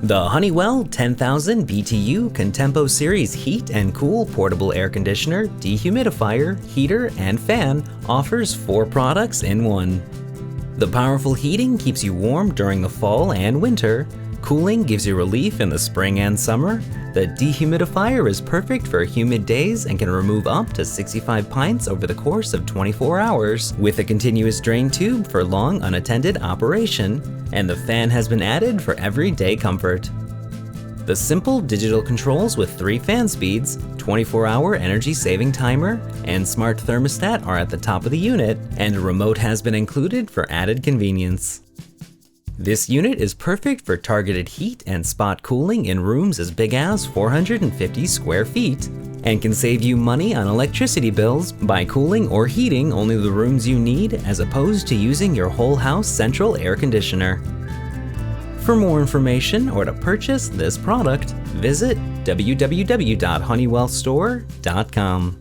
The Honeywell 10,000 BTU Contempo Series Heat and Cool Portable Air Conditioner, Dehumidifier, Heater, and Fan offers 4 products in one. The powerful heating keeps you warm during the fall and winter. Cooling gives you relief in the spring and summer. The dehumidifier is perfect for humid days and can remove up to 65 pints over the course of 24 hours, with a continuous drain tube for long unattended operation, and the fan has been added for everyday comfort. The simple digital controls with 3 fan speeds, 24-hour energy-saving timer, and smart thermostat are at the top of the unit, and a remote has been included for added convenience. This unit is perfect for targeted heat and spot cooling in rooms as big as 450 square feet, and can save you money on electricity bills by cooling or heating only the rooms you need as opposed to using your whole house central air conditioner. For more information or to purchase this product, visit www.honeywellstore.com.